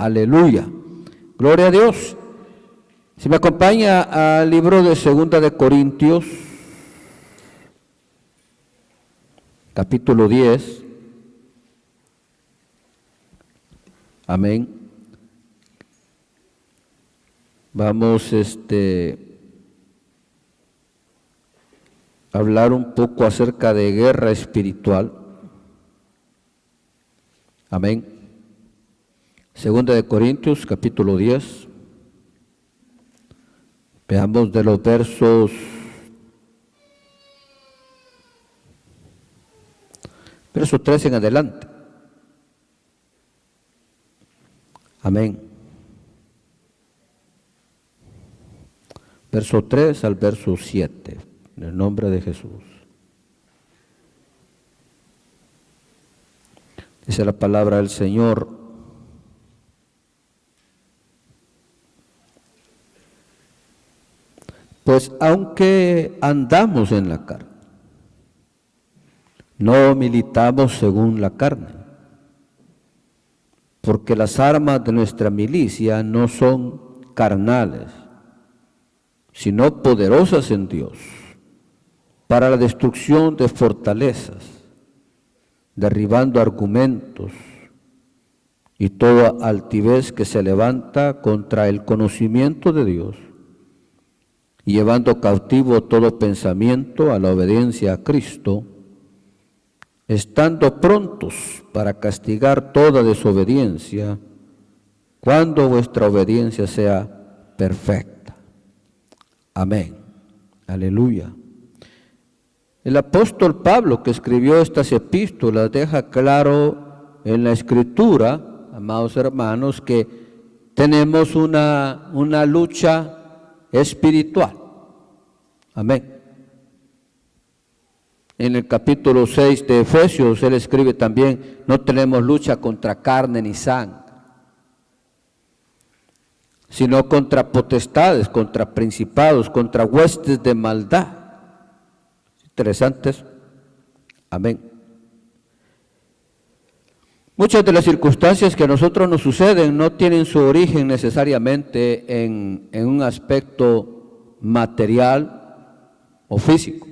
Aleluya. Gloria a Dios. Si me acompaña al libro de 2 de Corintios, capítulo 10. Amén. Vamos a hablar un poco acerca de guerra espiritual. Amén. 2 de Corintios, capítulo 10. Veamos de los versos verso 13 en adelante. Amén. Verso 3 al verso 7, en el nombre de Jesús. Dice la palabra del Señor: pues aunque andamos en la carne, no militamos según la carne, porque las armas de nuestra milicia no son carnales, sino poderosas en Dios, para la destrucción de fortalezas, derribando argumentos y toda altivez que se levanta contra el conocimiento de Dios, y llevando cautivo todo pensamiento a la obediencia a Cristo, estando prontos para castigar toda desobediencia, cuando vuestra obediencia sea perfecta. Amén. Aleluya. El apóstol Pablo, que escribió estas epístolas, deja claro en la Escritura, amados hermanos, que tenemos una lucha espiritual. Amén. En el capítulo 6 de Efesios, él escribe también: no tenemos lucha contra carne ni sangre, sino contra potestades, contra principados, contra huestes de maldad. Interesantes. Amén. Muchas de las circunstancias que a nosotros nos suceden no tienen su origen necesariamente en un aspecto material o físico.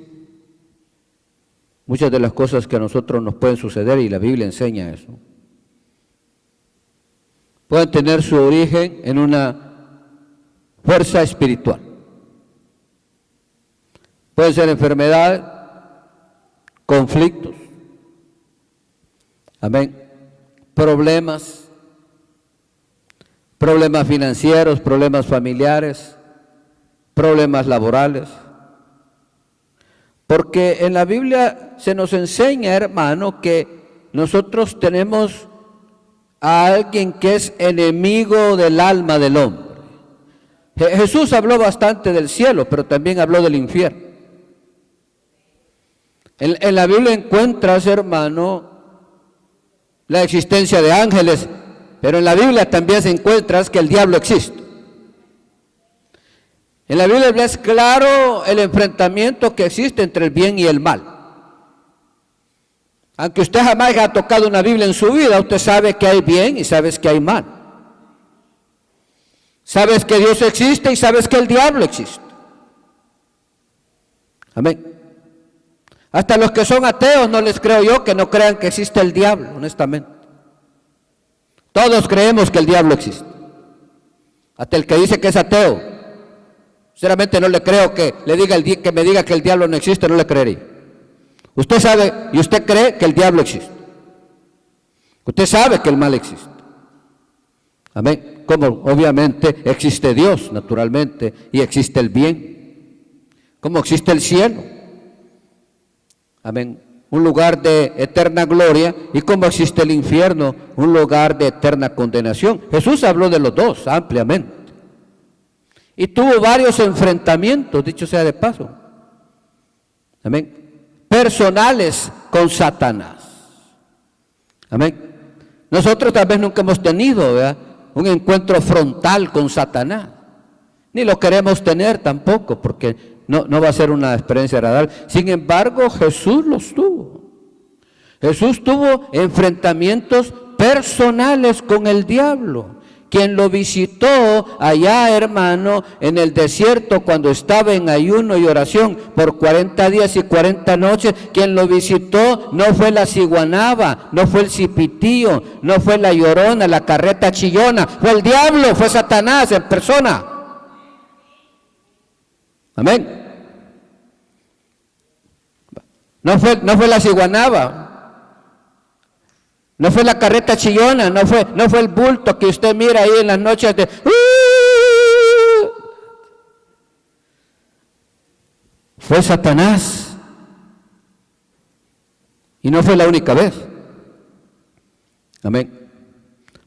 Muchas de las cosas que a nosotros nos pueden suceder, y la Biblia enseña eso, pueden tener su origen en una fuerza espiritual. Pueden ser enfermedades, conflictos, amén, problemas financieros, problemas familiares, problemas laborales. Porque en la Biblia se nos enseña, hermano, que nosotros tenemos a alguien que es enemigo del alma del hombre. Jesús habló bastante del cielo, pero también habló del infierno. En la Biblia encuentras, hermano, la existencia de ángeles, pero en la Biblia también se encuentras que el diablo existe. En la Biblia es claro el enfrentamiento que existe entre el bien y el mal. Aunque usted jamás haya tocado una Biblia en su vida, usted sabe que hay bien y sabes que hay mal. Sabes que Dios existe y sabes que el diablo existe. Amén. Hasta los que son ateos no les creo yo que no crean que existe el diablo, honestamente. Todos creemos que el diablo existe. Hasta el que dice que es ateo, sinceramente no le creo que me diga que el diablo no existe, no le creería. Usted sabe y usted cree que el diablo existe. Usted sabe que el mal existe. Amén. Como obviamente existe Dios, naturalmente, y existe el bien. Como existe el cielo. Amén. Un lugar de eterna gloria, y como existe el infierno, un lugar de eterna condenación. Jesús habló de los dos ampliamente. Y tuvo varios enfrentamientos, dicho sea de paso. Amén. Personales con Satanás. Amén. Nosotros tal vez nunca hemos tenido, ¿verdad?, un encuentro frontal con Satanás. Ni lo queremos tener tampoco, porque no va a ser una experiencia agradable. Sin embargo, Jesús los tuvo. Jesús tuvo enfrentamientos personales con el diablo, quien lo visitó allá, hermano, en el desierto cuando estaba en ayuno y oración por 40 días y 40 noches, quien lo visitó no fue la ciguanaba, no fue el cipitío, no fue la llorona, la carreta chillona, fue el diablo, fue Satanás en persona. Amén. No fue la ciguanaba, no fue la carreta chillona, no fue el bulto que usted mira ahí en las noches de... Fue Satanás. Y no fue la única vez. Amén.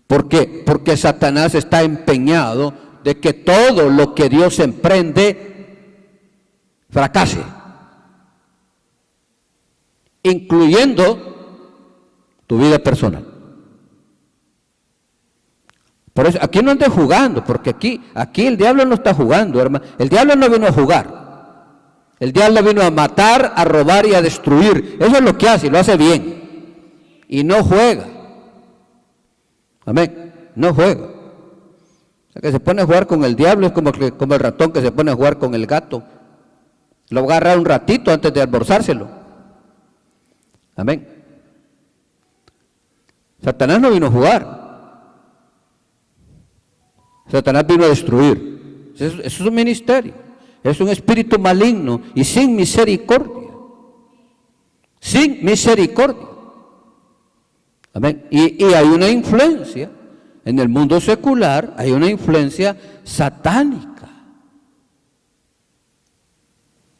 ¿Por qué? Porque Satanás está empeñado de que todo lo que Dios emprende fracase, incluyendo tu vida personal. Por eso, aquí no andes jugando, porque aquí el diablo no está jugando, hermano. El diablo no vino a jugar. El diablo vino a matar, a robar y a destruir. Eso es lo que hace, y lo hace bien. Y no juega. Amén. No juega. O sea, que se pone a jugar con el diablo es como el ratón que se pone a jugar con el gato. Lo va a agarrar un ratito antes de almorzárselo. Amén. Satanás no vino a jugar. Satanás vino a destruir. Eso es un ministerio. Es un espíritu maligno y sin misericordia. Sin misericordia. Amén. Y hay una influencia en el mundo secular, hay una influencia satánica.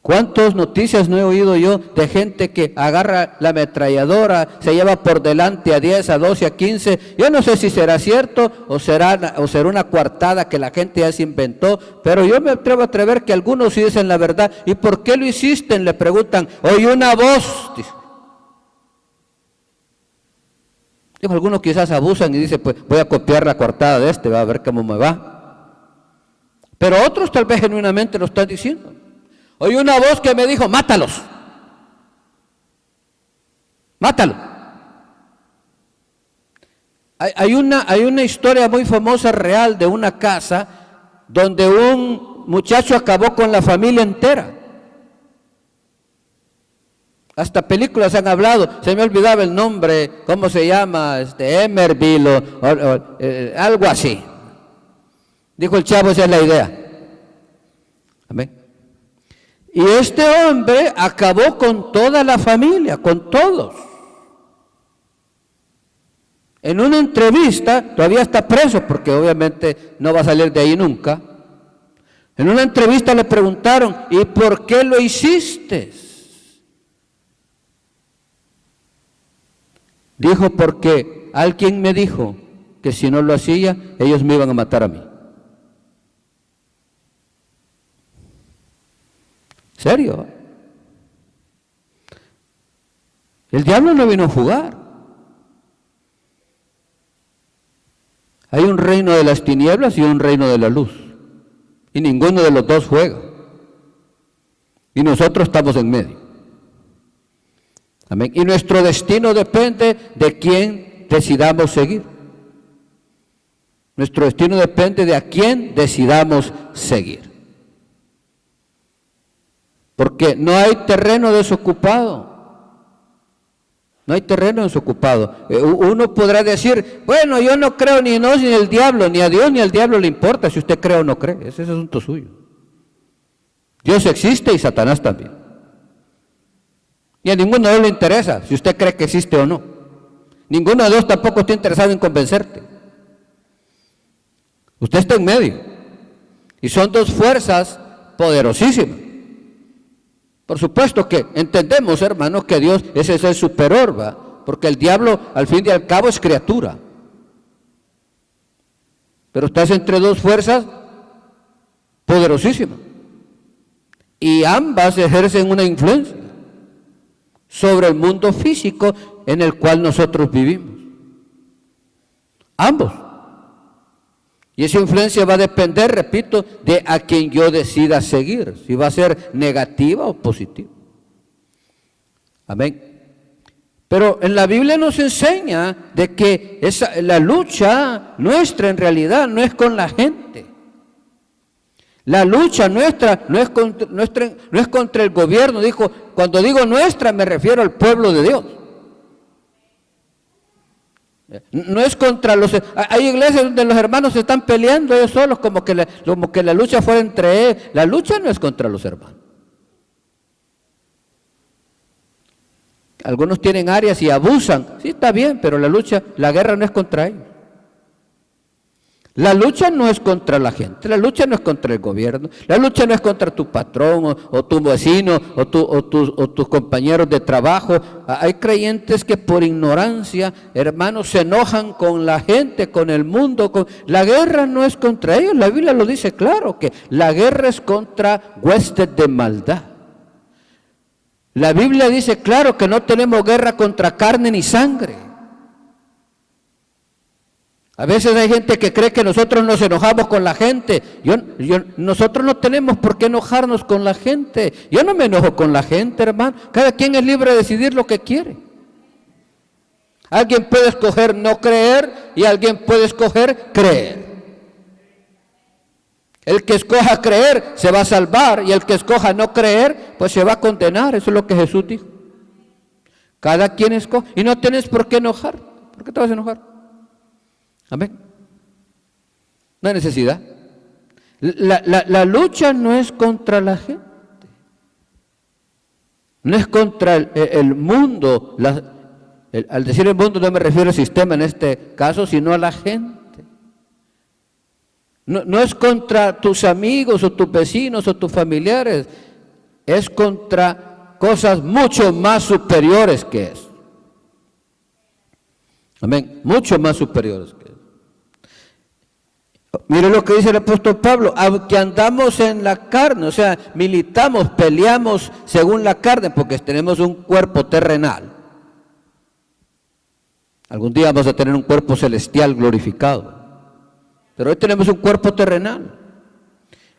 ¿Cuántas noticias no he oído yo de gente que agarra la ametralladora, se lleva por delante a 10, a 12, a 15? Yo no sé si será cierto o será una coartada que la gente ya se inventó, pero yo me atrevo a atrever que algunos sí dicen la verdad. ¿Y por qué lo hiciste? Le preguntan. Oí una voz. Digo, algunos quizás abusan y dicen, pues voy a copiar la coartada de este, va a ver cómo me va. Pero otros tal vez genuinamente lo están diciendo. Oí una voz que me dijo, mátalos. Mátalo. Hay una historia muy famosa real de una casa donde un muchacho acabó con la familia entera. Hasta películas han hablado, se me olvidaba el nombre, ¿cómo se llama? Emerville o algo así. Dijo el chavo, esa es la idea. Amén. Y este hombre acabó con toda la familia, con todos. En una entrevista, todavía está preso porque obviamente no va a salir de ahí nunca. En una entrevista le preguntaron, ¿y por qué lo hiciste? Dijo, porque alguien me dijo que si no lo hacía, ellos me iban a matar a mí. ¿Serio? El diablo no vino a jugar. Hay un reino de las tinieblas y un reino de la luz. Y ninguno de los dos juega. Y nosotros estamos en medio. Amén. Y nuestro destino depende de quién decidamos seguir. Nuestro destino depende de a quién decidamos seguir. Porque no hay terreno desocupado. No hay terreno desocupado. Uno podrá decir, bueno, yo no creo ni en Dios ni en el diablo, ni a Dios ni al diablo le importa si usted cree o no cree. Ese es asunto suyo. Dios existe y Satanás también. Y a ninguno de ellos le interesa si usted cree que existe o no. Ninguno de ellos tampoco está interesado en convencerte. Usted está en medio. Y son dos fuerzas poderosísimas. Por supuesto que entendemos, hermanos, que Dios es el superior, ¿va? Porque el diablo, al fin y al cabo, es criatura. Pero estás entre dos fuerzas poderosísimas. Y ambas ejercen una influencia sobre el mundo físico en el cual nosotros vivimos. Ambos. Y esa influencia va a depender, repito, de a quien yo decida seguir, si va a ser negativa o positiva. Amén. Pero en la Biblia nos enseña de que la lucha nuestra en realidad no es con la gente. La lucha nuestra no es contra el gobierno. Dijo, cuando digo nuestra me refiero al pueblo de Dios. No es contra los... Hay iglesias donde los hermanos se están peleando ellos solos como que la lucha fuera entre ellos. La lucha no es contra los hermanos. Algunos tienen áreas y abusan. Sí, está bien, pero la guerra no es contra ellos. La lucha no es contra la gente, la lucha no es contra el gobierno, la lucha no es contra tu patrón o tu vecino o tus compañeros de trabajo. Hay creyentes que por ignorancia, hermanos, se enojan con la gente, con el mundo. La guerra no es contra ellos, la Biblia lo dice claro, que la guerra es contra huestes de maldad. La Biblia dice claro que no tenemos guerra contra carne ni sangre. A veces hay gente que cree que nosotros nos enojamos con la gente. Nosotros no tenemos por qué enojarnos con la gente. Yo no me enojo con la gente, hermano. Cada quien es libre de decidir lo que quiere. Alguien puede escoger no creer y alguien puede escoger creer. El que escoja creer se va a salvar y el que escoja no creer, pues se va a condenar. Eso es lo que Jesús dijo. Cada quien escoge y no tienes por qué enojar. ¿Por qué te vas a enojar? Amén. No hay necesidad. La lucha no es contra la gente. No es contra el mundo. Al decir el mundo no me refiero al sistema en este caso, sino a la gente. No es contra tus amigos o tus vecinos o tus familiares. Es contra cosas mucho más superiores que eso. Amén. Mucho más superiores que eso. Mire lo que dice el apóstol Pablo, aunque andamos en la carne, o sea, militamos, peleamos según la carne, porque tenemos un cuerpo terrenal. Algún día vamos a tener un cuerpo celestial glorificado, pero hoy tenemos un cuerpo terrenal.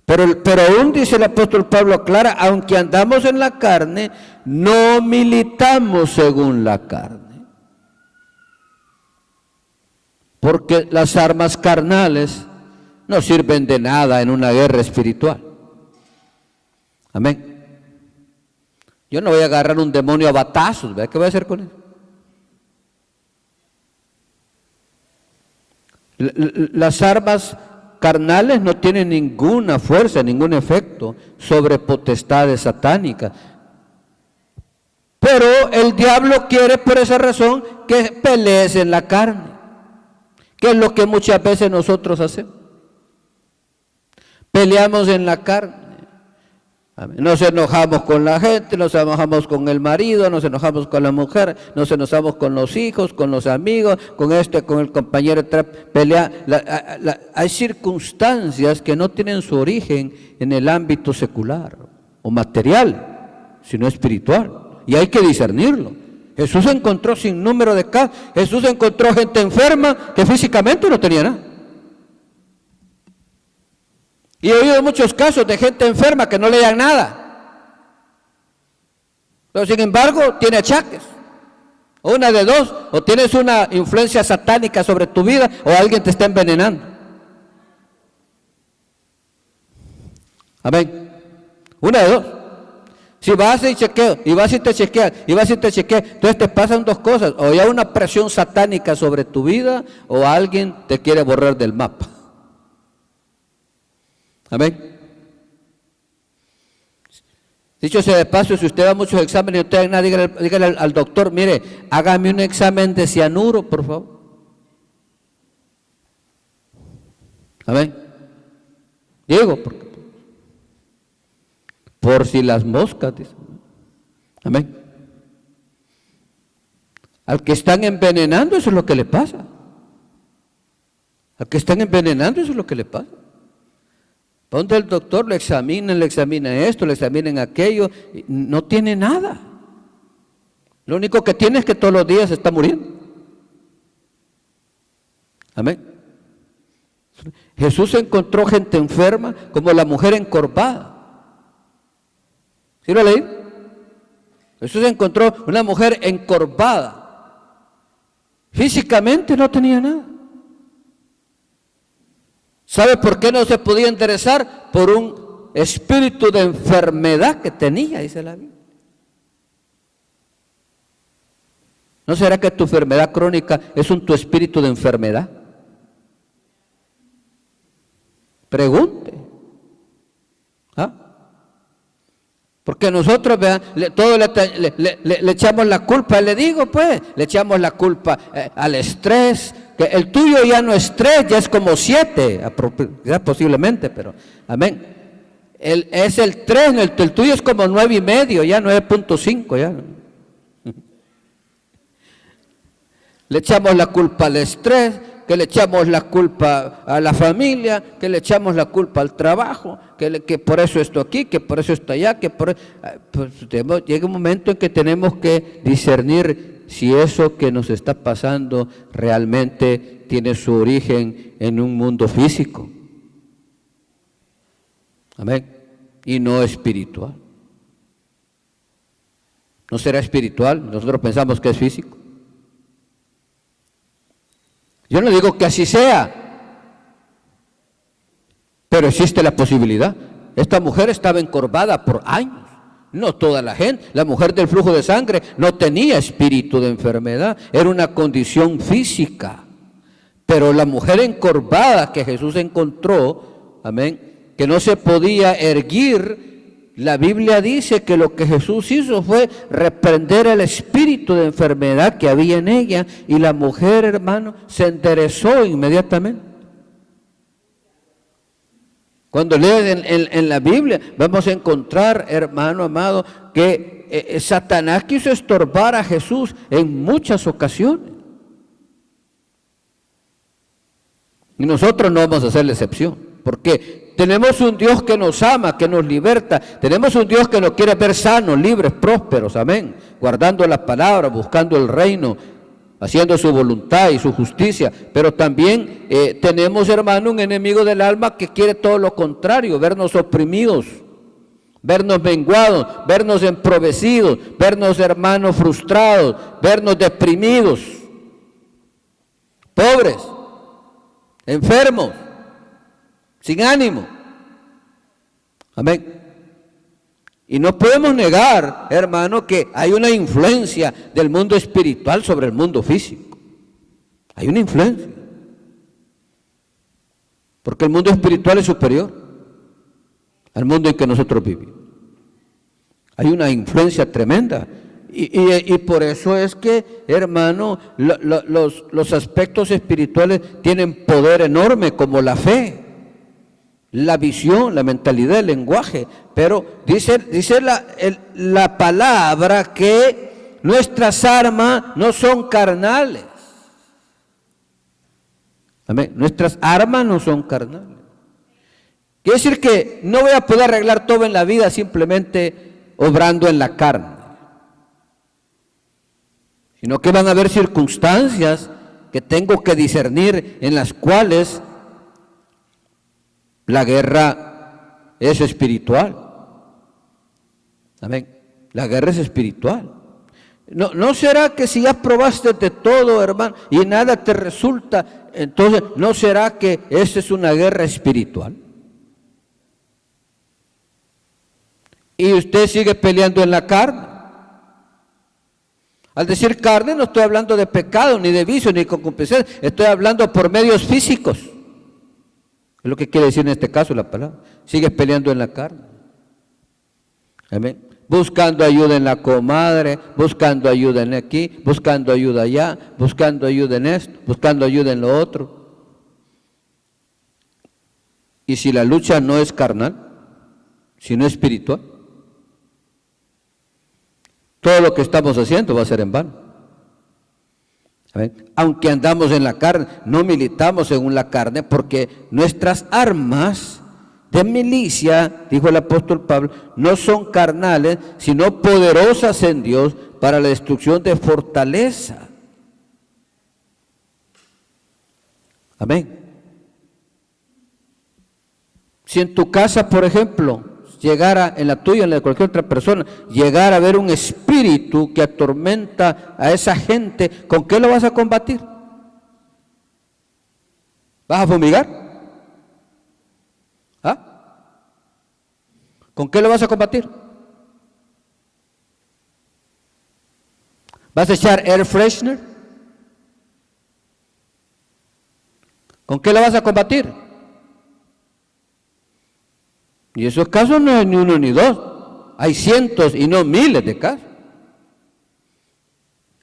Pero aún dice el apóstol Pablo, aclara, aunque andamos en la carne, no militamos según la carne. Porque las armas carnales no sirven de nada en una guerra espiritual. Amén. Yo no voy a agarrar un demonio a batazos, ¿verdad? ¿Qué voy a hacer con él? Las armas carnales no tienen ninguna fuerza, ningún efecto sobre potestades satánicas. Pero el diablo quiere por esa razón que pelees en la carne, que es lo que muchas veces nosotros hacemos. Peleamos en la carne. Nos enojamos con la gente, nos enojamos con el marido, nos enojamos con la mujer, nos enojamos con los hijos, con los amigos, con el compañero. Hay circunstancias que no tienen su origen en el ámbito secular o material, sino espiritual. Y hay que discernirlo. Jesús encontró sin número de casos. Jesús encontró gente enferma que físicamente no tenía nada. Y he oído muchos casos de gente enferma que no le dan nada. Pero sin embargo, tiene achaques. O una de dos, o tienes una influencia satánica sobre tu vida, o alguien te está envenenando. Amén. Una de dos. Si vas y chequeo, y vas y te chequeas, y vas y te chequeas, entonces te pasan dos cosas. O hay una presión satánica sobre tu vida, o alguien te quiere borrar del mapa. Amén. Dicho sea de paso, si usted va a muchos exámenes y usted nada, dígale al doctor, mire, hágame un examen de cianuro, por favor. Amén. Digo, por si las moscas, dice. Amén. Al que están envenenando, eso es lo que le pasa. Al que están envenenando, eso es lo que le pasa. Donde el doctor le examina esto, le examina aquello, no tiene nada. Lo único que tiene es que todos los días se está muriendo. Amén. Jesús encontró gente enferma como la mujer encorvada. ¿Sí lo leí? Jesús encontró una mujer encorvada. Físicamente no tenía nada. ¿Sabe por qué no se podía enderezar? Por un espíritu de enfermedad que tenía, dice la Biblia. ¿No será que tu enfermedad crónica es tu espíritu de enfermedad? Pregunte. ¿Ah? Porque nosotros, vean, todos le echamos la culpa, le digo pues, le echamos la culpa al estrés, que el tuyo ya no es 3, ya es como 7, posiblemente, pero amén. Es el 3, el tuyo es como 9,5, ya 9,5, ya. Le echamos la culpa al estrés, que le echamos la culpa a la familia, que le echamos la culpa al trabajo, que por eso esto aquí, que por eso esto allá, que por pues llega un momento en que tenemos que discernir si eso que nos está pasando realmente tiene su origen en un mundo físico. Amén. Y no espiritual. ¿No será espiritual? Nosotros pensamos que es físico. Yo no digo que así sea, pero existe la posibilidad. Esta mujer estaba encorvada por años. No toda la gente, la mujer del flujo de sangre no tenía espíritu de enfermedad, era una condición física. Pero la mujer encorvada que Jesús encontró, amén, que no se podía erguir, la Biblia dice que lo que Jesús hizo fue reprender el espíritu de enfermedad que había en ella, y la mujer, hermano, se enderezó inmediatamente. Cuando leen en la Biblia, vamos a encontrar, hermano amado, que Satanás quiso estorbar a Jesús en muchas ocasiones. Y nosotros no vamos a hacer la excepción, porque tenemos un Dios que nos ama, que nos liberta. Tenemos un Dios que nos quiere ver sanos, libres, prósperos, amén, guardando la palabra, buscando el reino, haciendo su voluntad y su justicia. Pero también tenemos, hermano, un enemigo del alma que quiere todo lo contrario, vernos oprimidos, vernos menguados, vernos empobrecidos, vernos, hermanos, frustrados, vernos deprimidos, pobres, enfermos, sin ánimo. Amén. Y no podemos negar, hermano, que hay una influencia del mundo espiritual sobre el mundo físico. Hay una influencia. Porque el mundo espiritual es superior al mundo en que nosotros vivimos. Hay una influencia tremenda. Y por eso es que, hermano, los aspectos espirituales tienen poder enorme, como la fe, la visión, la mentalidad, el lenguaje. Pero dice la palabra que nuestras armas no son carnales. Amén. Nuestras armas no son carnales. Quiere decir que no voy a poder arreglar todo en la vida simplemente obrando en la carne, sino que van a haber circunstancias que tengo que discernir, en las cuales la guerra es espiritual. Amén. La guerra es espiritual. ¿No será que si ya probaste de todo, hermano, y nada te resulta, entonces no será que esa es una guerra espiritual? Y usted sigue peleando en la carne. Al decir carne no estoy hablando de pecado, ni de vicio, ni de concupiscencia, estoy hablando por medios físicos. Es lo que quiere decir en este caso la palabra. Sigues peleando en la carne. Amén. Buscando ayuda en la comadre, buscando ayuda en aquí, buscando ayuda allá, buscando ayuda en esto, buscando ayuda en lo otro. Y si la lucha no es carnal, sino espiritual, todo lo que estamos haciendo va a ser en vano. ¿Amén? Aunque andamos en la carne, no militamos según la carne, porque nuestras armas de milicia, dijo el apóstol Pablo, no son carnales, sino poderosas en Dios para la destrucción de fortaleza. Amén. Si en tu casa, por ejemplo, llegara, en la tuya, en la de cualquier otra persona, llegara a haber un espíritu que atormenta a esa gente, ¿con qué lo vas a combatir? ¿Vas a fumigar? ¿Ah? ¿Con qué lo vas a combatir? ¿Vas a echar air freshener? ¿Con qué lo vas a combatir? Y esos casos no es ni uno ni dos, hay cientos y no miles de casos.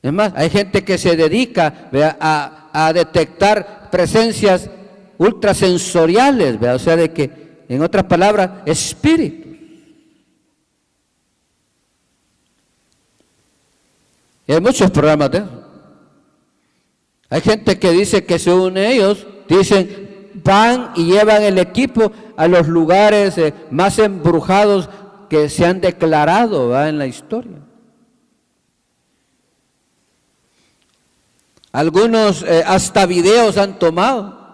Es más, hay gente que se dedica, ¿vea?, a detectar presencias ultrasensoriales, ¿vea?, o sea, de que, en otras palabras, espíritus. Y hay muchos programas de eso. Hay gente que dice que según ellos, dicen, van y llevan el equipo a los lugares más embrujados que se han declarado, ¿verdad?, en la historia. Algunos hasta videos han tomado.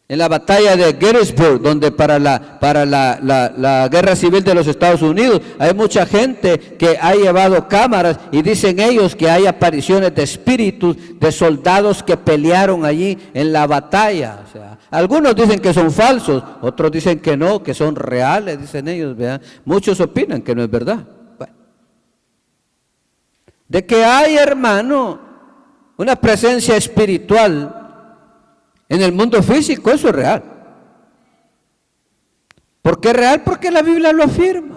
En la batalla de Gettysburg, donde para la guerra civil de los Estados Unidos, hay mucha gente que ha llevado cámaras y dicen ellos que hay apariciones de espíritus de soldados que pelearon allí en la batalla. O sea, algunos dicen que son falsos, otros dicen que no, que son reales, dicen ellos, ¿verdad? Muchos opinan que no es verdad. Bueno. De que hay, hermano, una presencia espiritual en el mundo físico, eso es real. ¿Por qué es real? Porque la Biblia lo afirma.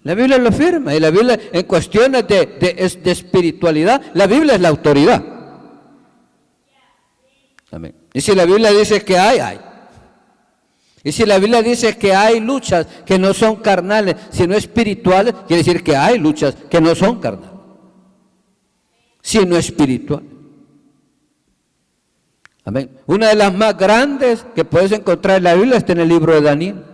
La Biblia lo afirma. Y la Biblia, en cuestiones de espiritualidad, la Biblia es la autoridad. Amén. Y si la Biblia dice que hay. Y si la Biblia dice que hay luchas que no son carnales, sino espirituales, quiere decir que hay luchas que no son carnales, sino espirituales. Amén. Una de las más grandes que puedes encontrar en la Biblia está en el libro de Daniel,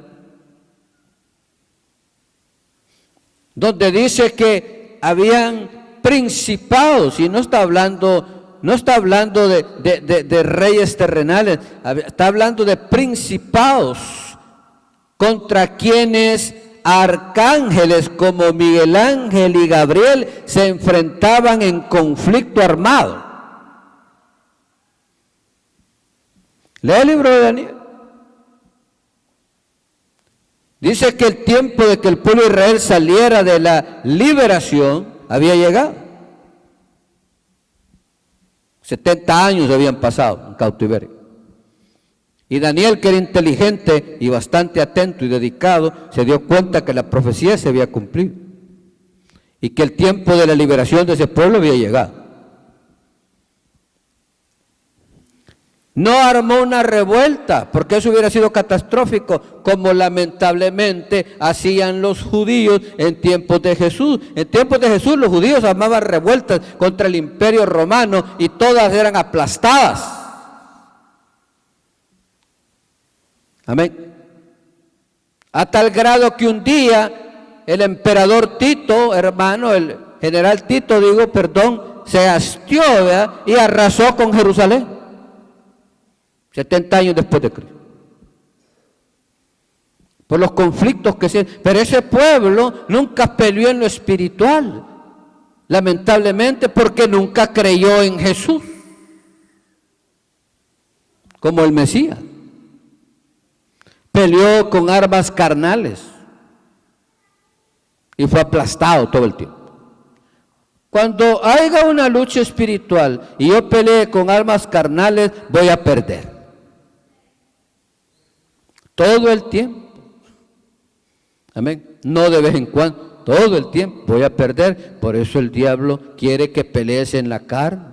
donde dice que habían principados, y no está hablando de reyes terrenales, está hablando de principados contra quienes arcángeles como Miguel Ángel y Gabriel se enfrentaban en conflicto armado. Lea el libro de Daniel. Dice que el tiempo de que el pueblo de Israel saliera de la liberación había llegado. 70 años habían pasado en cautiverio. Y Daniel, que era inteligente y bastante atento y dedicado, se dio cuenta que la profecía se había cumplido y que el tiempo de la liberación de ese pueblo había llegado. No armó una revuelta, porque eso hubiera sido catastrófico, como lamentablemente hacían los judíos en tiempos de Jesús. En tiempos de Jesús los judíos armaban revueltas contra el imperio romano y todas eran aplastadas. Amén. A tal grado que un día el emperador Tito, hermano, el general Tito, se hastió, ¿verdad?, y arrasó con Jerusalén. 70 años después de Cristo. Por los conflictos que se... Pero ese pueblo nunca peleó en lo espiritual, lamentablemente, porque nunca creyó en Jesús como el Mesías. Peleó con armas carnales y fue aplastado todo el tiempo. Cuando haya una lucha espiritual y yo pelee con armas carnales, voy a perder. Todo el tiempo. Amén. No de vez en cuando, todo el tiempo voy a perder. Por eso el diablo quiere que pelees en la carne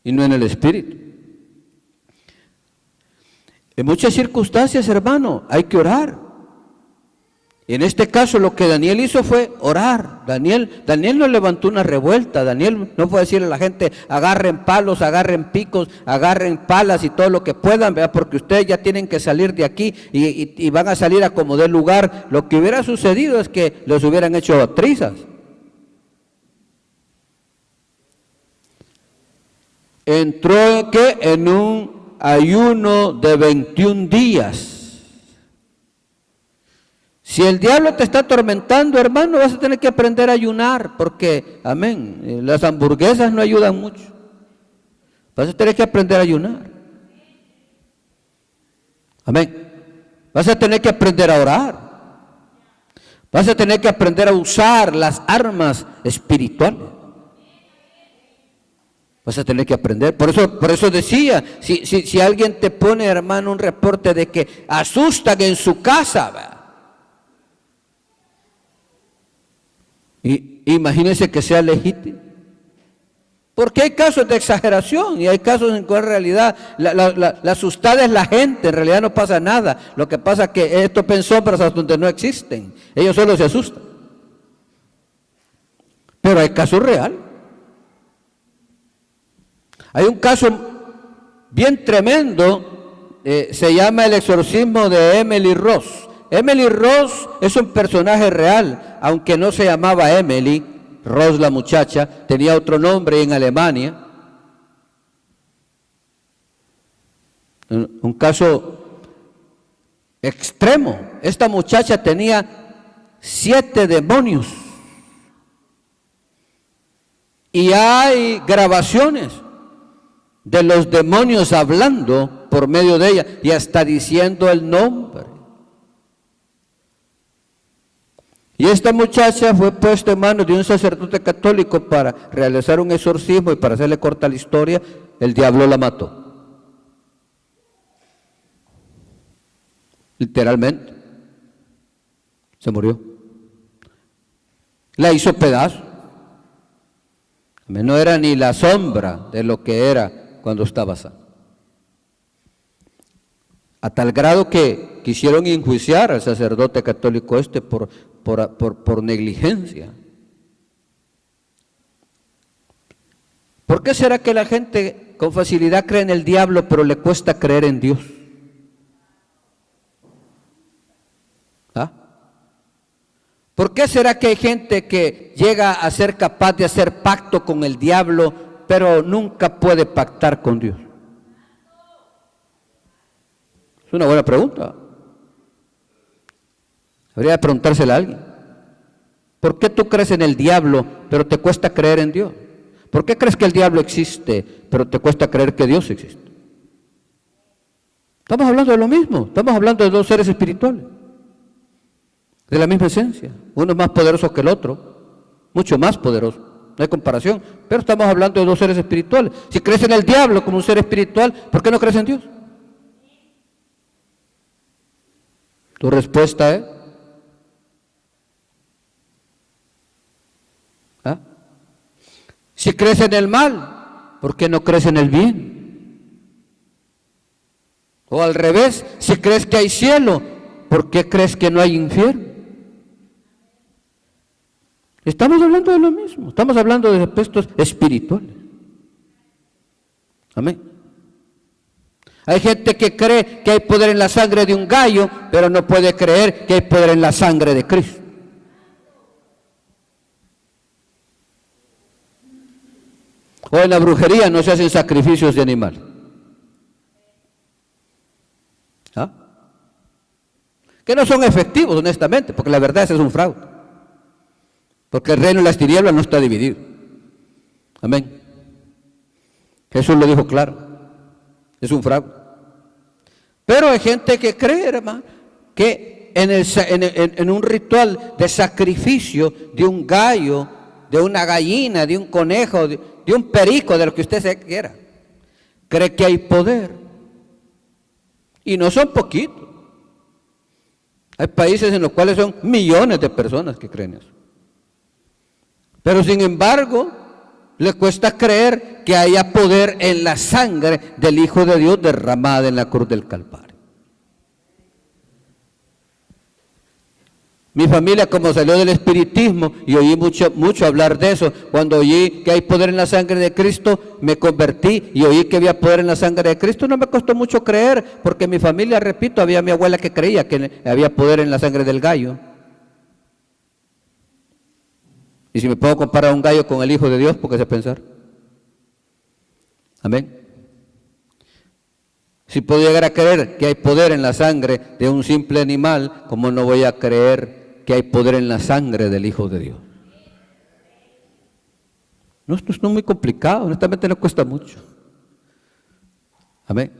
y no en el espíritu. En muchas circunstancias, hermano, hay que orar. Y en este caso lo que Daniel hizo fue orar. Daniel no levantó una revuelta. Daniel no fue a decirle a la gente, agarren palos, agarren picos, agarren palas y todo lo que puedan, ¿verdad?, porque ustedes ya tienen que salir de aquí y van a salir a como dé lugar. Lo que hubiera sucedido es que los hubieran hecho trizas. Entró en un ayuno de 21 días. Si el diablo te está atormentando, hermano, vas a tener que aprender a ayunar, porque, amén, las hamburguesas no ayudan mucho. Vas a tener que aprender a ayunar. Amén. Vas a tener que aprender a orar. Vas a tener que aprender a usar las armas espirituales. Vas a tener que aprender. Por eso decía, si alguien te pone, hermano, un reporte de que asustan en su casa, ¿verdad? Y imagínense que sea legítimo. Porque hay casos de exageración y hay casos en que en realidad la asustada es la gente, en realidad no pasa nada. Lo que pasa es que esto pensó personas donde no existen, ellos solo se asustan. Pero hay casos reales. Hay un caso bien tremendo, se llama el exorcismo de Emily Rose. Emily Rose es un personaje real, aunque no se llamaba Emily Rose la muchacha, tenía otro nombre en Alemania. Un caso extremo. Esta muchacha tenía 7 demonios. Y hay grabaciones de los demonios hablando por medio de ella y hasta diciendo el nombre. Y esta muchacha fue puesta en manos de un sacerdote católico para realizar un exorcismo, y para hacerle corta la historia, el diablo la mató. Literalmente. Se murió. La hizo pedazo. No era ni la sombra de lo que era cuando estaba sana. A tal grado que quisieron enjuiciar al sacerdote católico por negligencia. ¿Por qué será que la gente con facilidad cree en el diablo, pero le cuesta creer en Dios? ¿Ah? ¿Por qué será que hay gente que llega a ser capaz de hacer pacto con el diablo, pero nunca puede pactar con Dios? Es una buena pregunta. Habría de preguntársela a alguien. ¿Por qué tú crees en el diablo, pero te cuesta creer en Dios? ¿Por qué crees que el diablo existe, pero te cuesta creer que Dios existe? Estamos hablando de lo mismo. Estamos hablando de 2 seres espirituales, de la misma esencia. Uno es más poderoso que el otro, mucho más poderoso. No hay comparación, pero estamos hablando de 2 seres espirituales. Si crees en el diablo como un ser espiritual, ¿por qué no crees en Dios? Tu respuesta es: ¿ah? Si crees en el mal, ¿por qué no crees en el bien? O al revés, si crees que hay cielo, ¿por qué crees que no hay infierno? Estamos hablando de lo mismo, estamos hablando de aspectos espirituales. Amén. Hay gente que cree que hay poder en la sangre de un gallo, pero no puede creer que hay poder en la sangre de Cristo. O en la brujería no se hacen sacrificios de animales. ¿Ah? Que no son efectivos, honestamente, porque la verdad ese es un fraude. Porque el reino de las tinieblas no está dividido. Amén. Jesús lo dijo claro. Es un fraude. Pero hay gente que cree, hermano, que en un ritual de sacrificio de un gallo, de una gallina, de un conejo, de un perico, de lo que usted se quiera, cree que hay poder. Y no son poquitos. Hay países en los cuales son millones de personas que creen eso. Pero sin embargo, le cuesta creer que haya poder en la sangre del Hijo de Dios derramada en la cruz del Calvario. Mi familia, como salió del espiritismo, y oí mucho hablar de eso, cuando oí que hay poder en la sangre de Cristo, me convertí y oí que había poder en la sangre de Cristo. No me costó mucho creer, porque mi familia, repito, había mi abuela que creía que había poder en la sangre del gallo. Y si me puedo comparar a un gallo con el Hijo de Dios, ¿por qué se pensar? Amén. Si puedo llegar a creer que hay poder en la sangre de un simple animal, ¿cómo no voy a creer que hay poder en la sangre del Hijo de Dios? No, esto no es muy complicado, honestamente no cuesta mucho. Amén.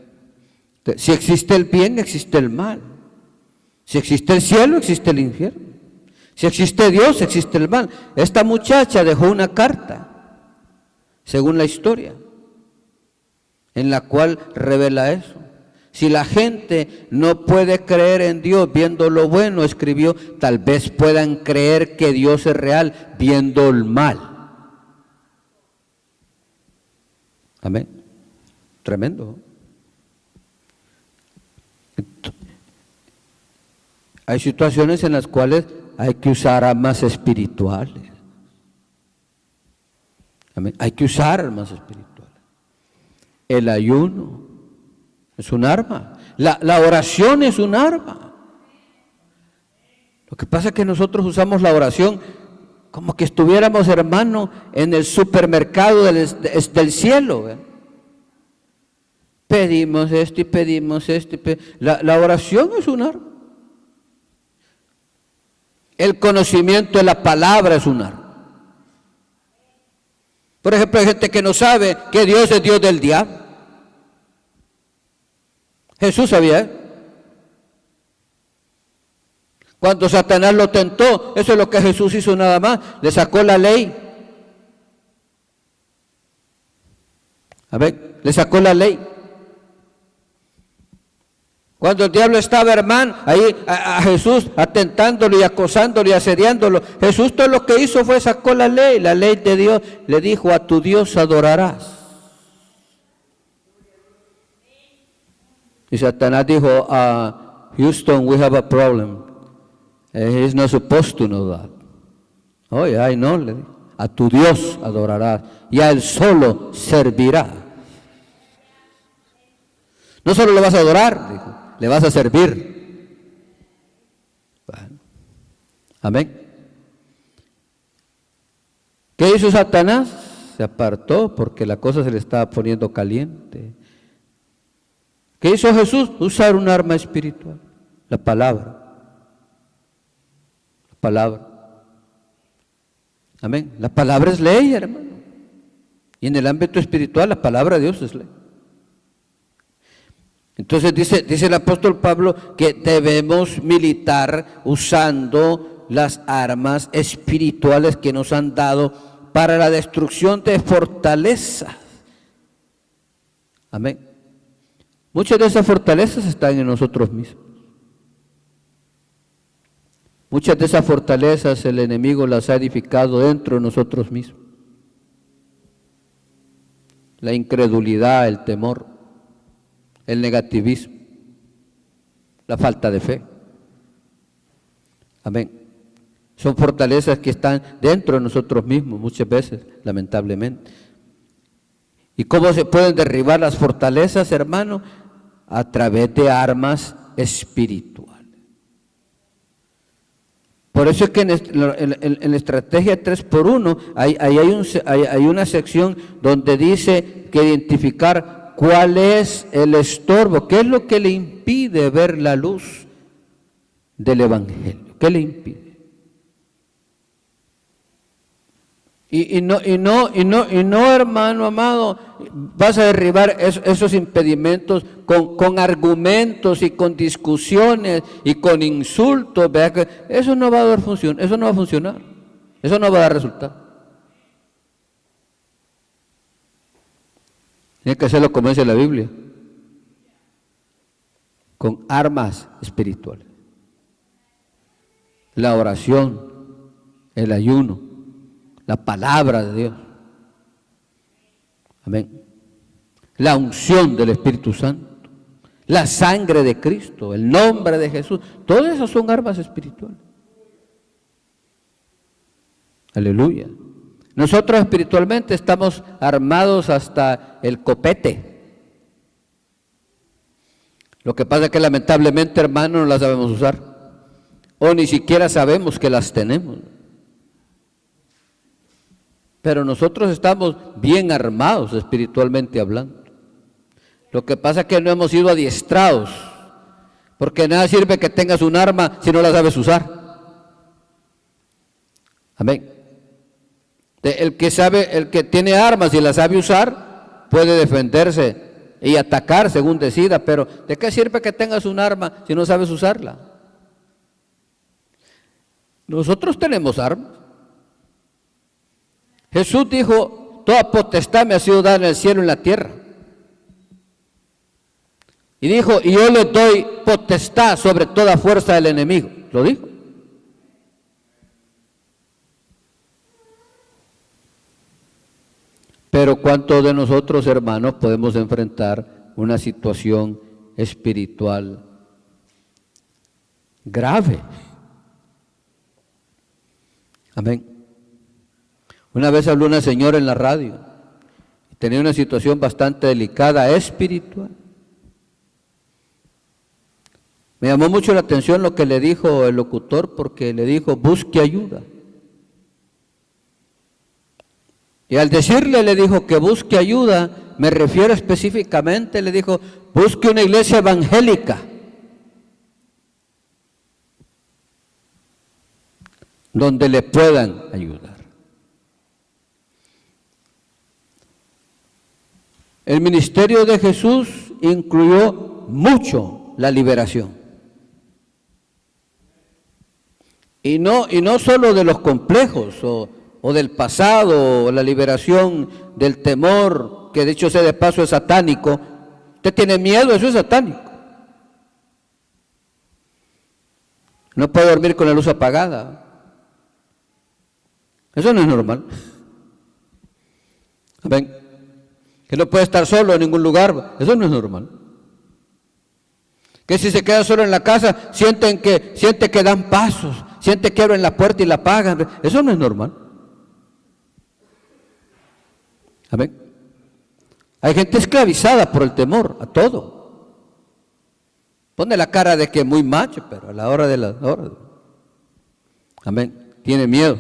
Si existe el bien, existe el mal. Si existe el cielo, existe el infierno. Si existe Dios, existe el mal. Esta muchacha dejó una carta, según la historia, en la cual revela eso. Si la gente no puede creer en Dios viendo lo bueno, escribió, tal vez puedan creer que Dios es real viendo el mal. Amén. Tremendo. Hay situaciones en las cuales hay que usar armas espirituales. Amén. Hay que usar armas espirituales. El ayuno es un arma. La oración es un arma. Lo que pasa es que nosotros usamos la oración como que estuviéramos, hermano, en el supermercado del cielo, ¿verdad? Pedimos esto y pedimos esto. La oración es un arma. El conocimiento de la palabra es un arma. Por ejemplo, hay gente que no sabe que Dios es Dios del diablo. Jesús sabía. Cuando Satanás lo tentó, eso es lo que Jesús hizo nada más, le sacó la ley. A ver, le sacó la ley. Cuando el diablo estaba, hermano, ahí a Jesús atentándolo y acosándolo y asediándolo, Jesús todo lo que hizo fue sacó la ley de Dios, le dijo, a tu Dios adorarás. Y Satanás dijo, Houston, we have a problem. He's not supposed to know that. Oh, yeah, I know, le dijo, a tu Dios adorarás y a Él solo servirá. No solo le vas a adorar, dijo, le vas a servir. Bueno, amén. ¿Qué hizo Satanás? Se apartó porque la cosa se le estaba poniendo caliente. ¿Qué hizo Jesús? Usar un arma espiritual, la palabra. La palabra. Amén. La palabra es ley, hermano. Y en el ámbito espiritual la palabra de Dios es ley. Entonces dice el apóstol Pablo que debemos militar usando las armas espirituales que nos han dado para la destrucción de fortalezas. Amén. Muchas de esas fortalezas están en nosotros mismos. Muchas de esas fortalezas el enemigo las ha edificado dentro de nosotros mismos. La incredulidad, el temor, el negativismo, la falta de fe. Amén. Son fortalezas que están dentro de nosotros mismos muchas veces, lamentablemente. ¿Y cómo se pueden derribar las fortalezas, hermano? A través de armas espirituales. Por eso es que en la estrategia 3x1 hay una sección donde dice que identificar cuál es el estorbo, qué es lo que le impide ver la luz del Evangelio, qué le impide. Y no, hermano amado, vas a derribar esos impedimentos con argumentos y con discusiones y con insultos. Vea que eso no va a dar función, eso no va a funcionar, eso no va a dar resultado. Tiene que hacerlo como dice la Biblia, con armas espirituales. La oración, el ayuno, la palabra de Dios. Amén. La unción del Espíritu Santo, la sangre de Cristo, el nombre de Jesús, todas esas son armas espirituales. Aleluya. Nosotros espiritualmente estamos armados hasta el copete. Lo que pasa es que lamentablemente, hermanos, no las sabemos usar. O ni siquiera sabemos que las tenemos. Pero nosotros estamos bien armados espiritualmente hablando. Lo que pasa es que no hemos sido adiestrados, porque nada sirve que tengas un arma si no la sabes usar. Amén. El que tiene armas y la sabe usar, puede defenderse y atacar según decida, pero ¿de qué sirve que tengas un arma si no sabes usarla? Nosotros tenemos armas. Jesús dijo, toda potestad me ha sido dada en el cielo y en la tierra. Y dijo, y yo les doy potestad sobre toda fuerza del enemigo. Lo dijo. Pero ¿cuántos de nosotros, hermanos, podemos enfrentar una situación espiritual grave? Amén. Una vez habló una señora en la radio, tenía una situación bastante delicada espiritual. Me llamó mucho la atención lo que le dijo el locutor, porque le dijo, busque ayuda. Y al decirle, le dijo que busque ayuda, me refiero específicamente, le dijo, busque una iglesia evangélica, donde le puedan ayudar. El ministerio de Jesús incluyó mucho la liberación. Y no solo de los complejos o del pasado, o la liberación del temor, que de hecho sea de paso es satánico. Usted tiene miedo, eso es satánico. No puede dormir con la luz apagada. Eso no es normal. ¿Ven? Que no puede estar solo en ningún lugar. Eso no es normal. Que si se queda solo en la casa, siente que dan pasos, siente que abren la puerta y la apagan. Eso no es normal. Amén. Hay gente esclavizada por el temor a todo. Pone la cara de que muy macho, pero a la hora de la hora. Amén. Tiene miedo.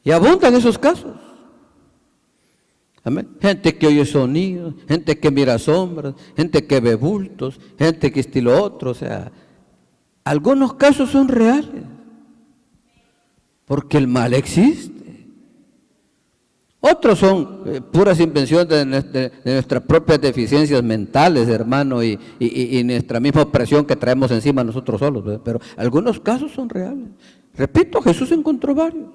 Y abundan esos casos. Amén. Gente que oye sonidos, gente que mira sombras, gente que ve bultos, gente que estilo otro. O sea, algunos casos son reales. Porque el mal existe. Otros son puras invenciones de nuestras propias deficiencias mentales, hermano, y nuestra misma opresión que traemos encima nosotros solos, ¿verdad? Pero algunos casos son reales. Repito, Jesús encontró varios.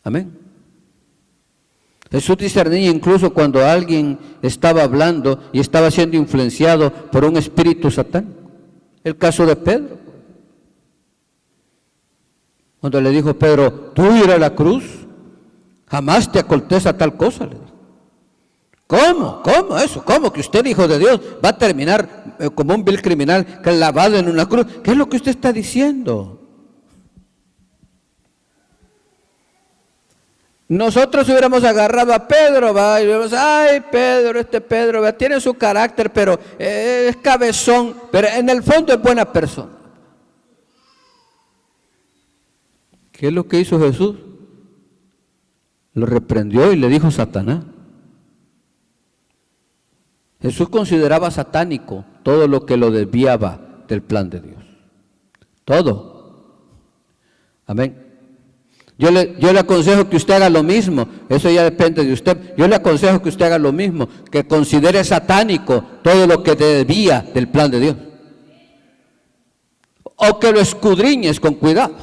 Amén. Jesús discernía incluso cuando alguien estaba hablando y estaba siendo influenciado por un espíritu satánico. El caso de Pedro. Cuando le dijo Pedro, tú ir a la cruz, jamás te acoltes a tal cosa, le dijo. ¿Cómo? ¿Cómo eso? ¿Cómo que usted, hijo de Dios, va a terminar como un vil criminal clavado en una cruz? ¿Qué es lo que usted está diciendo? Nosotros hubiéramos agarrado a Pedro, ¿va? Y hubiéramos, ay, Pedro, este Pedro, ¿va? Tiene su carácter, pero es cabezón, pero en el fondo es buena persona. ¿Qué es lo que hizo Jesús? Lo reprendió y le dijo Satanás. Jesús consideraba satánico todo lo que lo desviaba del plan de Dios. Todo. Amén. Yo le aconsejo que usted haga lo mismo, eso ya depende de usted. Yo le aconsejo que usted haga lo mismo, que considere satánico todo lo que te desvía del plan de Dios. O que lo escudriñes con cuidado.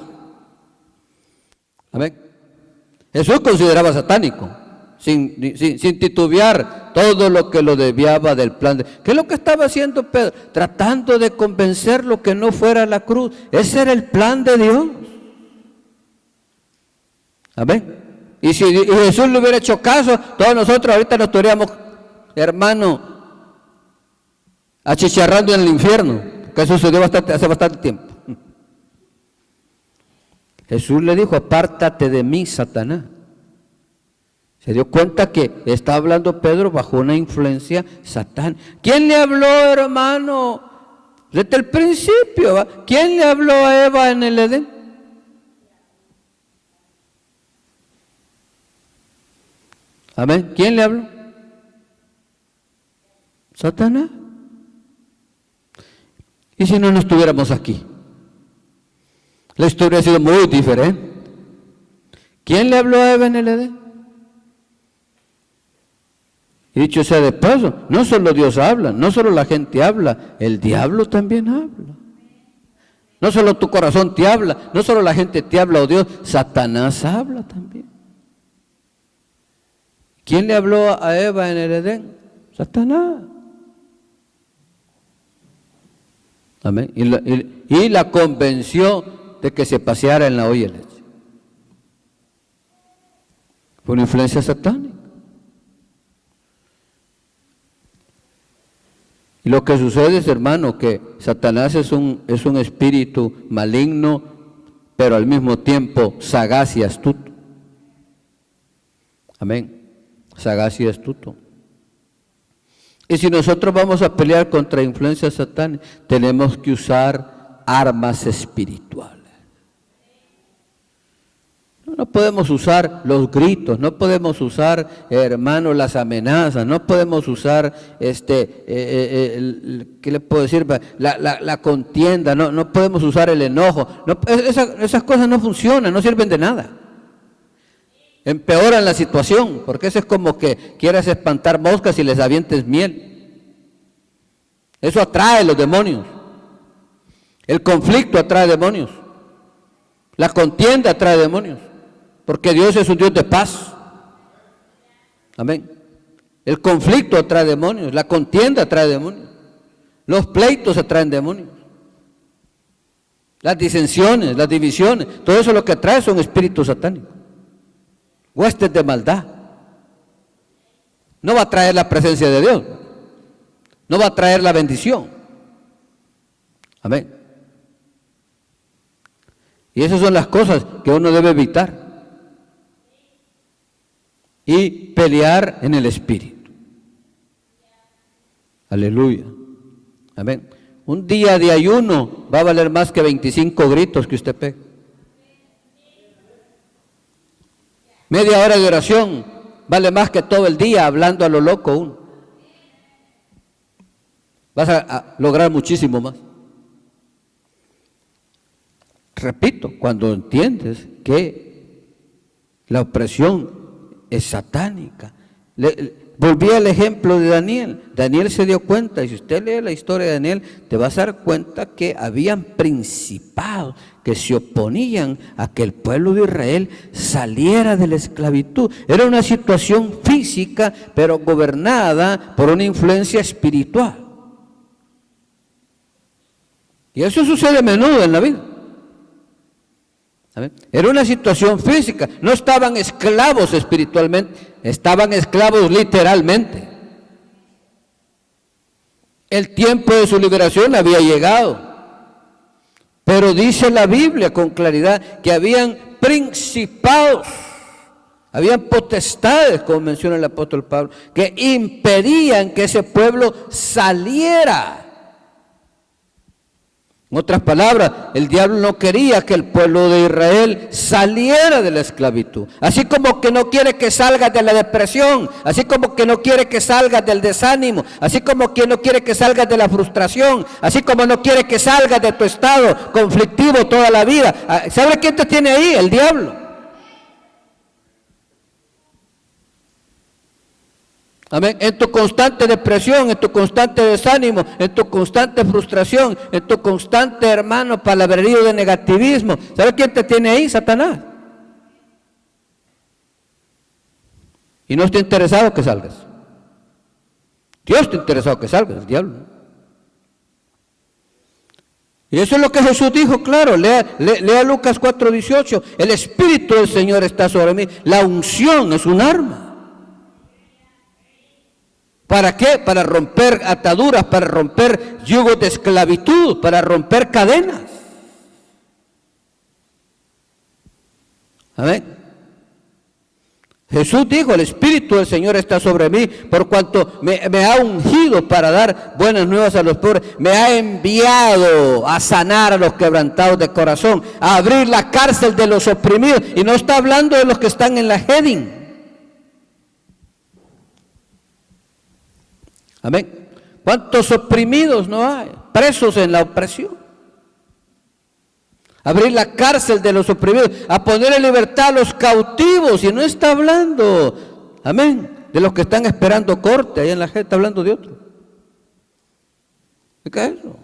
Amén. Jesús consideraba satánico, sin titubear, todo lo que lo desviaba del plan de Dios. ¿Qué es lo que estaba haciendo Pedro? Tratando de convencerlo que no fuera la cruz. Ese era el plan de Dios. Amén. Y si Jesús le hubiera hecho caso, todos nosotros ahorita nos estaríamos, hermano, achicharrando en el infierno, que eso sucedió hace bastante tiempo. Jesús le dijo, apártate de mí, Satanás. Se dio cuenta que está hablando Pedro bajo una influencia satánica. ¿Quién le habló, hermano? Desde el principio, ¿va? ¿Quién le habló a Eva en el Edén? Amén. ¿Quién le habló? Satanás. ¿Y si no estuviéramos aquí? La historia ha sido muy diferente. ¿Quién le habló a Eva en el Edén? Y dicho sea de paso, no solo Dios habla, no solo la gente habla, el diablo también habla. No solo tu corazón te habla, no solo la gente te habla o Dios, Satanás habla también. ¿Quién le habló a Eva en el Edén? Satanás. Amén. Y la convenció de que se paseara en la olla de leche. Fue una influencia satánica. Y lo que sucede es, hermano, que Satanás es un espíritu maligno, pero al mismo tiempo sagaz y astuto. Amén. Sagaz y astuto. Y si nosotros vamos a pelear contra influencias satánicas, tenemos que usar armas espirituales. No podemos usar los gritos, no podemos usar, hermano, las amenazas, no podemos usar, ¿qué le puedo decir? La contienda, no podemos usar el enojo. No, esas cosas no funcionan, no sirven de nada. Empeoran la situación, porque eso es como que quieras espantar moscas y les avientes miel. Eso atrae los demonios. El conflicto atrae demonios. La contienda atrae demonios. Porque Dios es un Dios de paz. Amén. El conflicto atrae demonios, la contienda atrae demonios, los pleitos atraen demonios, las disensiones, las divisiones, todo eso lo que atrae son espíritus satánicos, huestes de maldad. No va a traer la presencia de Dios, no va a traer la bendición. Amén. Y esas son las cosas que uno debe evitar. Y pelear en el Espíritu. Aleluya. Amén. Un día de ayuno va a valer más que 25 gritos que usted pegue. Media hora de oración vale más que todo el día hablando a lo loco uno. Vas a lograr muchísimo más. Repito, cuando entiendes que la opresión es satánica. Volví al ejemplo de Daniel. Daniel se dio cuenta, y si usted lee la historia de Daniel, te vas a dar cuenta que habían principados que se oponían a que el pueblo de Israel saliera de la esclavitud. Era una situación física, pero gobernada por una influencia espiritual. Y eso sucede a menudo en la vida. Era una situación física, no estaban esclavos espiritualmente, estaban esclavos literalmente. El tiempo de su liberación había llegado, pero dice la Biblia con claridad que habían principados, habían potestades, como menciona el apóstol Pablo, que impedían que ese pueblo saliera. En otras palabras, el diablo no quería que el pueblo de Israel saliera de la esclavitud. Así como que no quiere que salgas de la depresión, así como que no quiere que salgas del desánimo, así como que no quiere que salgas de la frustración, así como no quiere que salgas de tu estado conflictivo toda la vida. ¿Sabe quién te tiene ahí? El diablo. Amén. En tu constante depresión, en tu constante desánimo, en tu constante frustración, en tu constante, hermano, palabrerío de negativismo. ¿Sabe quién te tiene ahí? Satanás. Y no está interesado que salgas. Dios está interesado que salgas, el diablo. Y eso es lo que Jesús dijo, claro. Lea Lucas 4:18. El Espíritu del Señor está sobre mí. La unción es un arma. ¿Para qué? Para romper ataduras, para romper yugos de esclavitud, para romper cadenas. Amén. Jesús dijo, el Espíritu del Señor está sobre mí, por cuanto me ha ungido para dar buenas nuevas a los pobres, me ha enviado a sanar a los quebrantados de corazón, a abrir la cárcel de los oprimidos, y no está hablando de los que están en la heading. Amén. ¿Cuántos oprimidos no hay? Presos en la opresión. Abrir la cárcel de los oprimidos, a poner en libertad a los cautivos. Y no está hablando, amén, de los que están esperando corte, ahí en la gente está hablando de otros. ¿Qué es eso?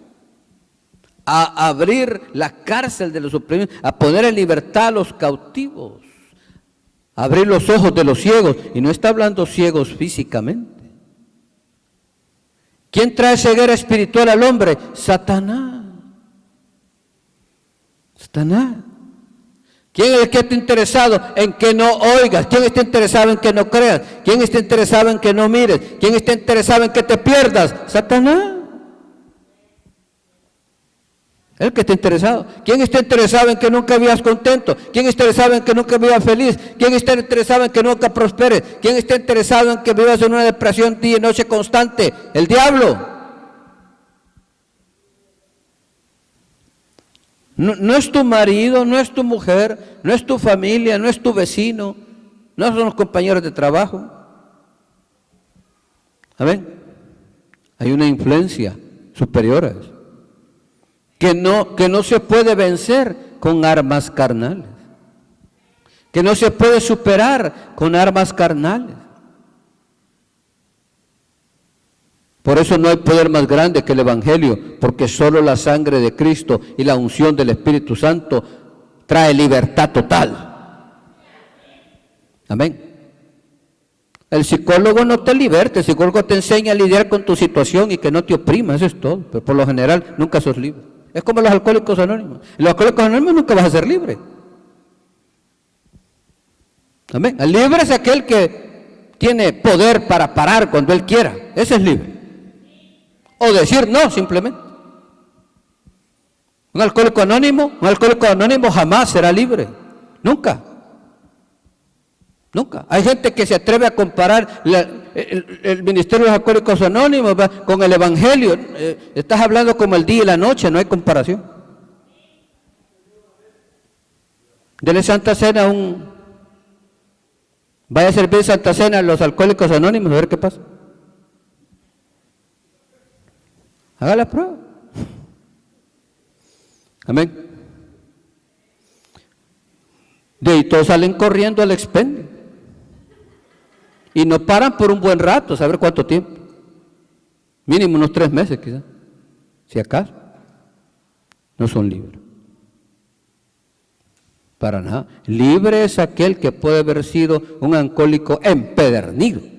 A abrir la cárcel de los oprimidos, a poner en libertad a los cautivos, a abrir los ojos de los ciegos. Y no está hablando ciegos físicamente. ¿Quién trae ceguera espiritual al hombre? Satanás. Satanás. ¿Quién es el que está interesado en que no oigas? ¿Quién está interesado en que no creas? ¿Quién está interesado en que no mires? ¿Quién está interesado en que te pierdas? Satanás. El que está interesado. ¿Quién está interesado en que nunca vivas contento? ¿Quién está interesado en que nunca vivas feliz? ¿Quién está interesado en que nunca prosperes? ¿Quién está interesado en que vivas en una depresión día y noche constante? El diablo. No es tu marido, no es tu mujer, no es tu familia, no es tu vecino, no son los compañeros de trabajo. ¿Amén? Hay una influencia superior a eso. Que no se puede vencer con armas carnales. Que no se puede superar con armas carnales. Por eso no hay poder más grande que el Evangelio, porque solo la sangre de Cristo y la unción del Espíritu Santo trae libertad total. Amén. El psicólogo no te liberta, el psicólogo te enseña a lidiar con tu situación y que no te oprima, eso es todo. Pero por lo general nunca sos libre. Es como los alcohólicos anónimos. En los alcohólicos anónimos nunca vas a ser libre. Amén. El libre es aquel que tiene poder para parar cuando él quiera. Ese es libre. O decir no, simplemente. Un alcohólico anónimo jamás será libre. Nunca. Nunca. Hay gente que se atreve a comparar el ministerio de los alcohólicos anónimos con el Evangelio. Estás hablando como el día y la noche, no hay comparación. Dele Santa Cena vaya a servir Santa Cena a los alcohólicos anónimos, a ver qué pasa. Haga la prueba. Amén. De ahí todos salen corriendo al expendio. Y no paran por un buen rato, saber cuánto tiempo. Mínimo unos 3 meses quizás. Si acaso. No son libres. Para nada. Libre es aquel que puede haber sido un alcohólico empedernido.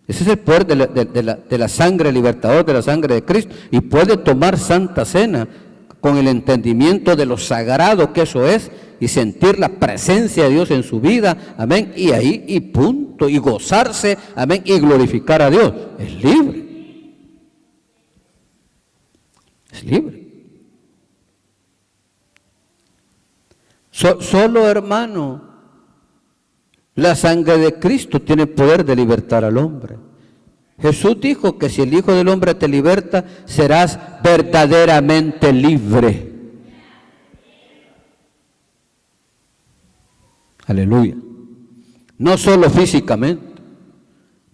Ese es el poder de la sangre libertador, de la sangre de Cristo. Y puede tomar Santa Cena con el entendimiento de lo sagrado que eso es y sentir la presencia de Dios en su vida, amén, y ahí, y punto, y gozarse, amén, y glorificar a Dios. Es libre. Es libre. Solo, hermano, la sangre de Cristo tiene poder de libertar al hombre. Jesús dijo que si el Hijo del Hombre te liberta, serás verdaderamente libre. Aleluya. No solo físicamente,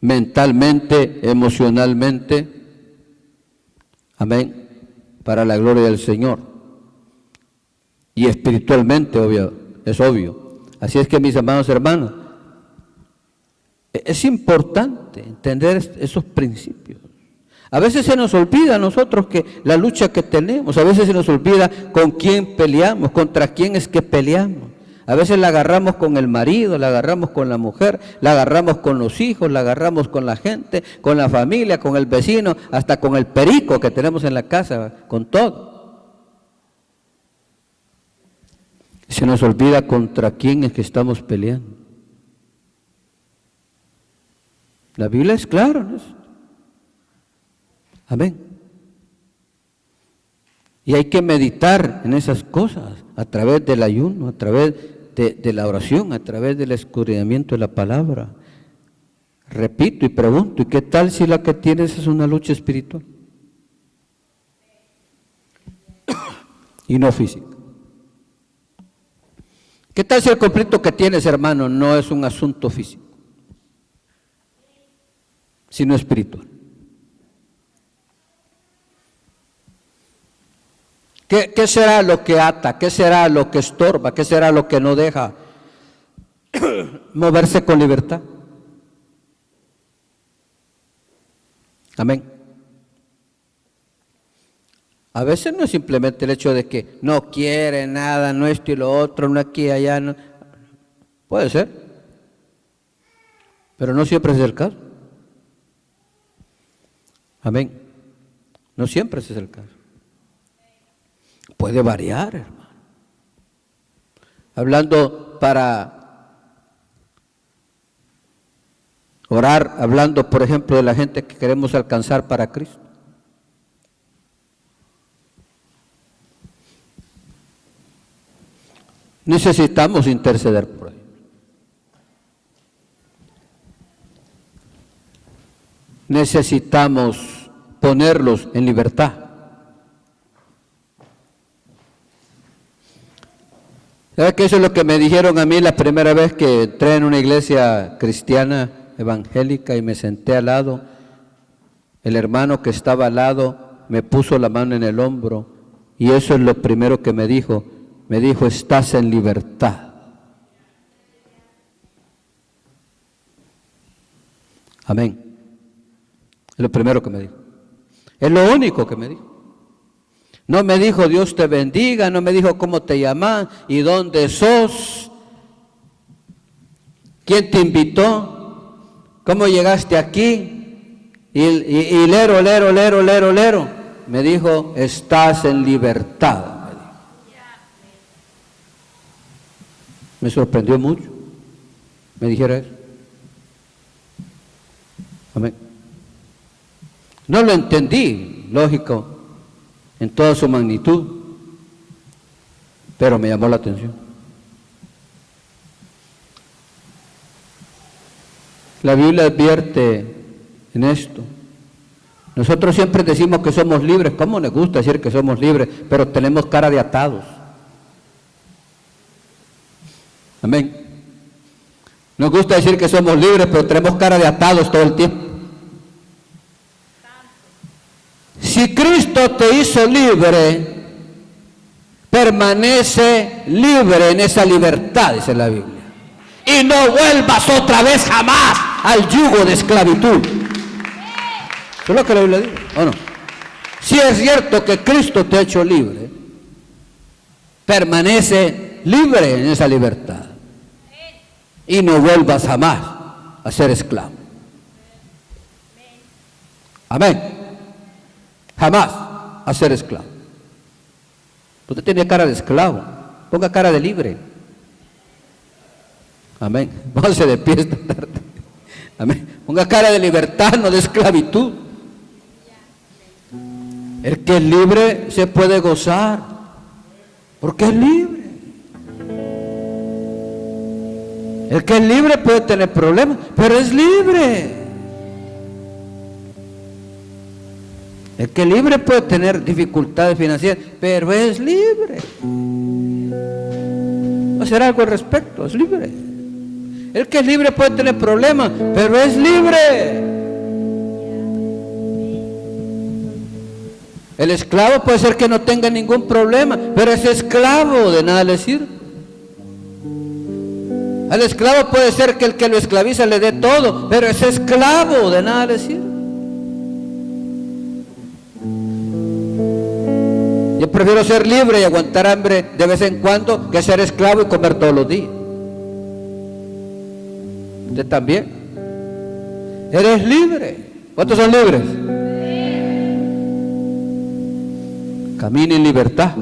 mentalmente, emocionalmente. Amén. Para la gloria del Señor. Y espiritualmente, es obvio. Así es que, mis amados hermanos, es importante entender esos principios. A veces se nos olvida a nosotros que la lucha que tenemos, a veces se nos olvida con quién peleamos, contra quién es que peleamos. A veces la agarramos con el marido, la agarramos con la mujer, la agarramos con los hijos, la agarramos con la gente, con la familia, con el vecino, hasta con el perico que tenemos en la casa, con todo. Se nos olvida contra quién es que estamos peleando. La Biblia es clara en eso. Amén. Y hay que meditar en esas cosas a través del ayuno, a través de la oración, a través del escudriñamiento de la palabra. Repito y pregunto, ¿y qué tal si la que tienes es una lucha espiritual? Y no física. ¿Qué tal si el conflicto que tienes, hermano, no es un asunto físico, sino espiritual? ¿Qué será lo que ata? ¿Qué será lo que estorba? ¿Qué será lo que no deja moverse con libertad? Amén. A veces no es simplemente el hecho de que no quiere nada, no esto y lo otro, no aquí, allá, no. Puede ser, pero no siempre es el caso. Amén. No siempre ese es el caso. Puede variar, hermano. Hablando para orar, hablando, por ejemplo, de la gente que queremos alcanzar para Cristo. Necesitamos interceder por ellos. Necesitamos ponerlos en libertad. ¿Sabe que eso es lo que me dijeron a mí la primera vez que entré en una iglesia cristiana evangélica y me senté al lado? El hermano que estaba al lado me puso la mano en el hombro y eso es lo primero que me dijo. Me dijo, estás en libertad. Amén. Es lo primero que me dijo. Es lo único que me dijo. No me dijo Dios te bendiga, no me dijo cómo te llamas y dónde sos, quién te invitó, cómo llegaste aquí y lero. Me dijo, estás en libertad. Me sorprendió mucho, me dijera eso. Amén. No lo entendí, lógico, en toda su magnitud, pero me llamó la atención. La Biblia advierte en esto. Nosotros siempre decimos que somos libres. ¿Cómo nos gusta decir que somos libres? Pero tenemos cara de atados. Amén. Nos gusta decir que somos libres, pero tenemos cara de atados todo el tiempo. Si Cristo te hizo libre, permanece libre en esa libertad, dice la Biblia. Y no vuelvas otra vez jamás al yugo de esclavitud. ¿Eso es lo que la Biblia dice? ¿O no? Si es cierto que Cristo te ha hecho libre, permanece libre en esa libertad. Y no vuelvas jamás a ser esclavo. Amén. Jamás a ser esclavo. Usted tiene cara de esclavo, ponga cara de libre. Amén. Póngase de pie esta tarde. Amén. Ponga cara de libertad, no de esclavitud. El que es libre se puede gozar, porque es libre. El que es libre puede tener problemas, pero es libre. El que es libre puede tener dificultades financieras, pero es libre. Va a hacer algo al respecto, es libre. El que es libre puede tener problemas, pero es libre. El esclavo puede ser que no tenga ningún problema, pero es esclavo, de nada le sirve. Al esclavo puede ser que el que lo esclaviza le dé todo, pero es esclavo, de nada le sirve. Yo prefiero ser libre y aguantar hambre de vez en cuando que ser esclavo y comer todos los días. Usted también. Eres libre. ¿Cuántos son libres? Camina en libertad y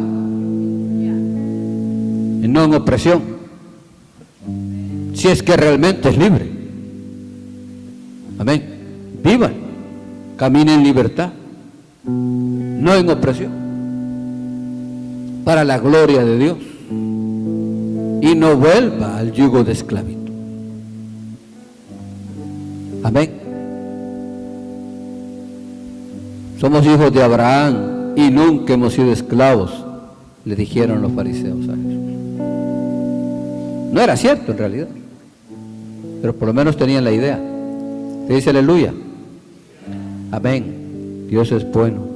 no en opresión. Si es que realmente es libre. Amén. Viva. Camina en libertad, no en opresión, para la gloria de Dios, y no vuelva al yugo de esclavitud. Amén. Somos hijos de Abraham y nunca hemos sido esclavos, le dijeron los fariseos a Jesús. No era cierto en realidad, pero por lo menos tenían la idea. Se dice aleluya. Amén. Dios es bueno.